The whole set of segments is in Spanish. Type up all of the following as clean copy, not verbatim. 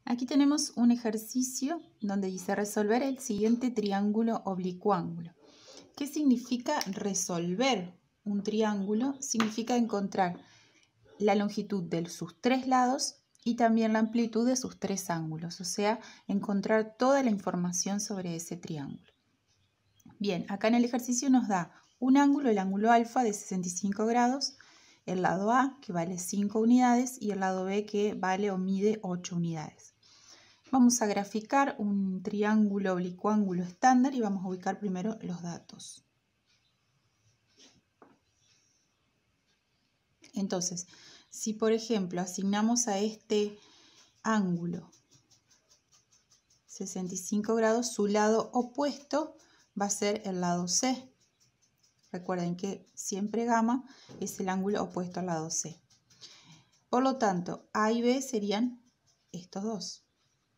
Aquí tenemos un ejercicio donde dice resolver el siguiente triángulo oblicuángulo. ¿Qué significa resolver un triángulo? Significa encontrar la longitud de sus tres lados y también la amplitud de sus tres ángulos, o sea, encontrar toda la información sobre ese triángulo. Bien, acá en el ejercicio nos da un ángulo, el ángulo alfa de 65 grados, el lado A que vale 5 unidades y el lado B que vale o mide 8 unidades. Vamos a graficar un triángulo oblicuángulo estándar y vamos a ubicar primero los datos. Entonces, si por ejemplo asignamos a este ángulo 65 grados, su lado opuesto va a ser el lado C. Recuerden que siempre gamma es el ángulo opuesto al lado C. Por lo tanto, A y B serían estos dos.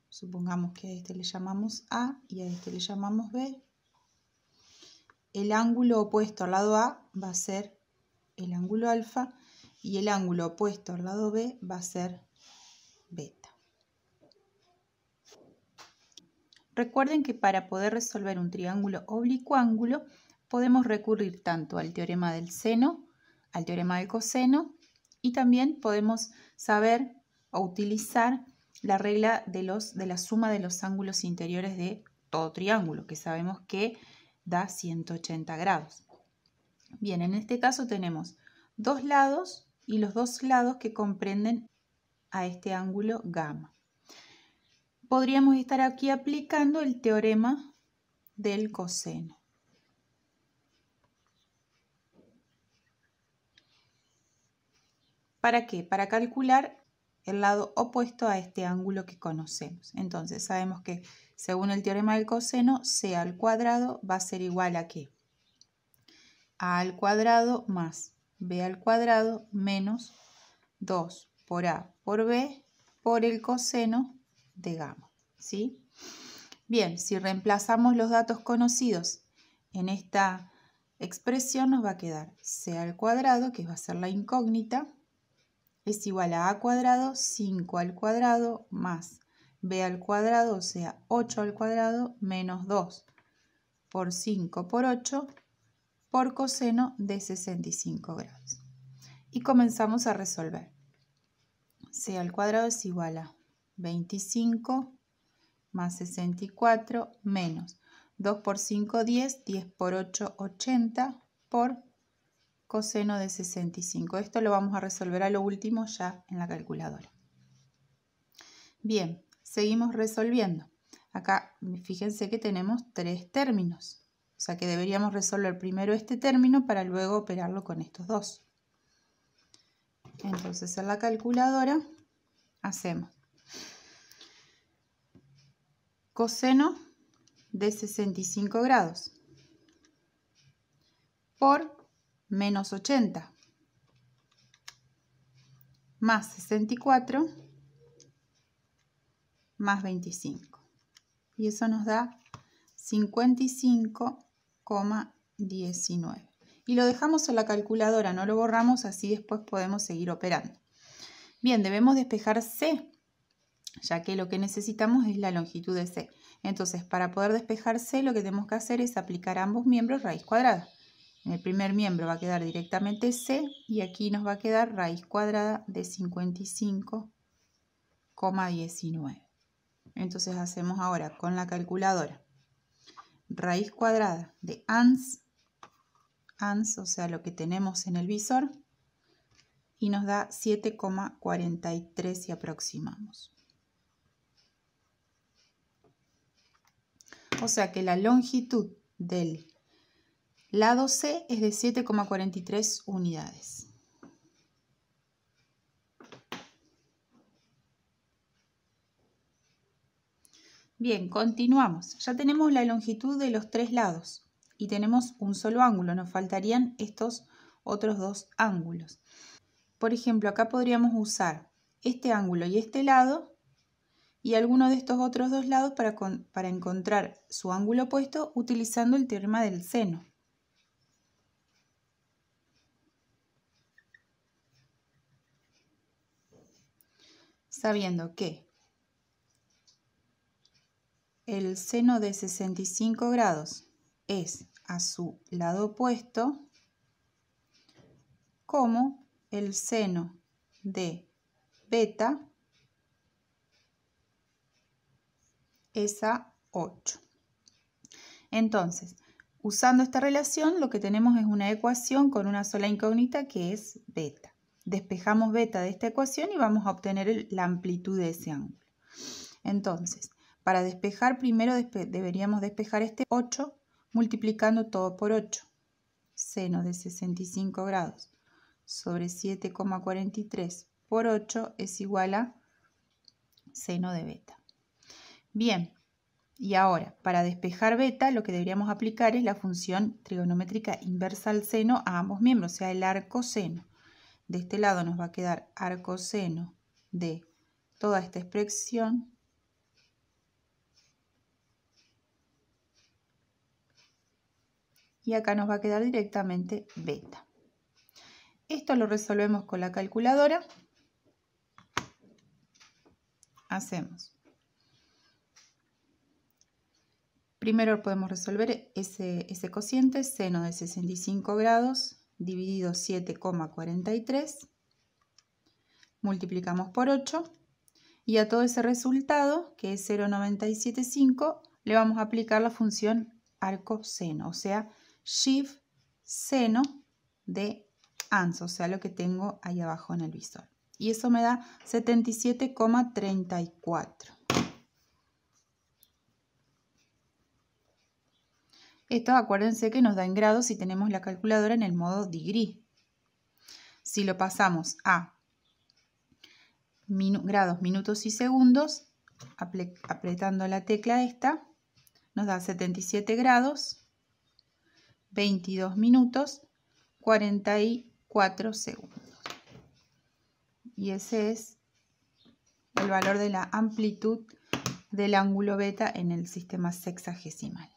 Supongamos que a este le llamamos A y a este le llamamos B. El ángulo opuesto al lado A va a ser el ángulo alfa y el ángulo opuesto al lado B va a ser beta. Recuerden que para poder resolver un triángulo oblicuángulo podemos recurrir tanto al teorema del seno, al teorema del coseno y también podemos saber o utilizar la regla de la suma de los ángulos interiores de todo triángulo, que sabemos que da 180 grados. Bien, en este caso tenemos dos lados y los dos lados que comprenden a este ángulo gamma. Podríamos estar aquí aplicando el teorema del coseno. ¿Para qué? Para calcular el lado opuesto a este ángulo que conocemos. Entonces sabemos que según el teorema del coseno, c al cuadrado va a ser igual a ¿qué? A al cuadrado más b al cuadrado menos 2 por a por b por el coseno de gamma, ¿sí? Bien, si reemplazamos los datos conocidos en esta expresión nos va a quedar c al cuadrado, que va a ser la incógnita, es igual a cuadrado, 5 al cuadrado más b al cuadrado, o sea, 8 al cuadrado menos 2 por 5 por 8 por coseno de 65 grados. Y comenzamos a resolver. C al cuadrado es igual a 25 más 64 menos 2 por 5, 10, 10 por 8, 80 por coseno de 65. Esto lo vamos a resolver a lo último ya en la calculadora. Bien, seguimos resolviendo. Acá fíjense que tenemos tres términos. O sea que deberíamos resolver primero este término para luego operarlo con estos dos. Entonces en la calculadora hacemos coseno de 65 grados por menos 80 más 64 más 25. Y eso nos da 55,19. Y lo dejamos en la calculadora, no lo borramos, así después podemos seguir operando. Bien, debemos despejar C, ya que lo que necesitamos es la longitud de C. Entonces, para poder despejar C, lo que tenemos que hacer es aplicar a ambos miembros raíz cuadrada. En el primer miembro va a quedar directamente C y aquí nos va a quedar raíz cuadrada de 55,19. Entonces hacemos ahora con la calculadora raíz cuadrada de ans, o sea, lo que tenemos en el visor, y nos da 7,43 si aproximamos. O sea que la longitud del lado C es de 7,43 unidades. Bien, continuamos. Ya tenemos la longitud de los tres lados y tenemos un solo ángulo. Nos faltarían estos otros dos ángulos. Por ejemplo, acá podríamos usar este ángulo y este lado y alguno de estos otros dos lados para encontrar su ángulo opuesto utilizando el teorema del seno. Sabiendo que el seno de 65 grados es a su lado opuesto, como el seno de beta es a 8. Entonces, usando esta relación, lo que tenemos es una ecuación con una sola incógnita que es beta. Despejamos beta de esta ecuación y vamos a obtener la amplitud de ese ángulo. Entonces, para despejar, primero deberíamos despejar este 8 multiplicando todo por 8. Seno de 65 grados sobre 7,43 por 8 es igual a seno de beta. Bien, y ahora, para despejar beta, lo que deberíamos aplicar es la función trigonométrica inversa al seno a ambos miembros, o sea, el arcoseno. De este lado nos va a quedar arcoseno de toda esta expresión y acá nos va a quedar directamente beta. Esto lo resolvemos con la calculadora. Hacemos. Primero podemos resolver ese cociente, seno de 65 grados dividido 7,43. Multiplicamos por 8 y a todo ese resultado, que es 0,975, le vamos a aplicar la función arcoseno, o sea, shift seno de ans, o sea, lo que tengo ahí abajo en el visor. Y eso me da 77,34. Esto acuérdense que nos da en grados si tenemos la calculadora en el modo degree. Si lo pasamos a grados, minutos y segundos, apretando la tecla esta, nos da 77 grados, 22 minutos, 44 segundos. Y ese es el valor de la amplitud del ángulo beta en el sistema sexagesimal.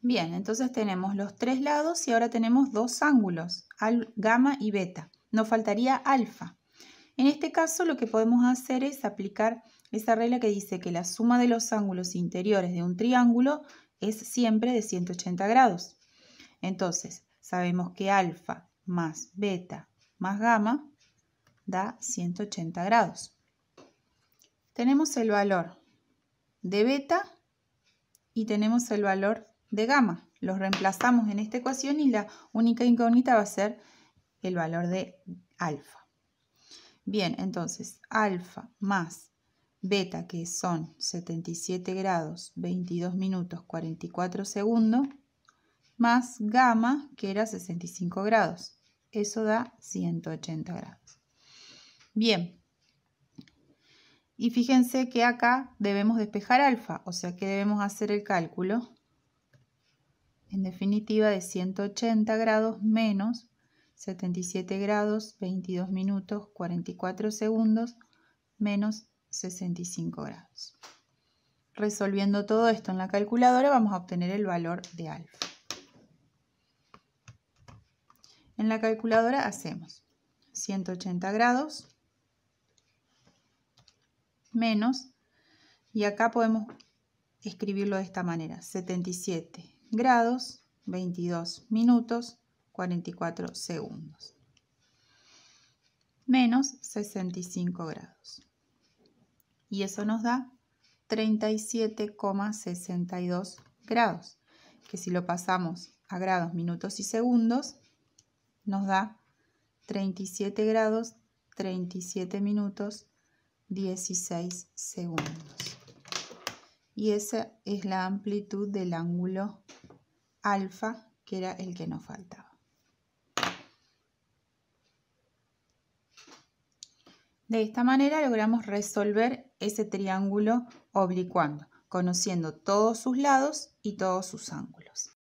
Bien, entonces tenemos los tres lados y ahora tenemos dos ángulos, gamma y beta. Nos faltaría alfa. En este caso lo que podemos hacer es aplicar esa regla que dice que la suma de los ángulos interiores de un triángulo es siempre de 180 grados. Entonces, sabemos que alfa más beta más gamma da 180 grados. Tenemos el valor de beta y tenemos el valor de gamma. Los reemplazamos en esta ecuación y la única incógnita va a ser el valor de alfa. Bien, entonces alfa más beta, que son 77 grados, 22 minutos, 44 segundos, más gamma, que era 65 grados. Eso da 180 grados. Bien. Y fíjense que acá debemos despejar alfa, o sea que debemos hacer el cálculo, en definitiva, de 180 grados menos 77 grados, 22 minutos, 44 segundos, menos 65 grados. Resolviendo todo esto en la calculadora vamos a obtener el valor de alfa. En la calculadora hacemos 180 grados menos, y acá podemos escribirlo de esta manera, 77 grados, 22 minutos, 44 segundos, menos 65 grados. Y eso nos da 37,62 grados, que si lo pasamos a grados, minutos y segundos, nos da 37 grados, 37 minutos, 16 segundos. Y esa es la amplitud del ángulo alfa, que era el que nos faltaba. De esta manera logramos resolver ese triángulo oblicuando, conociendo todos sus lados y todos sus ángulos.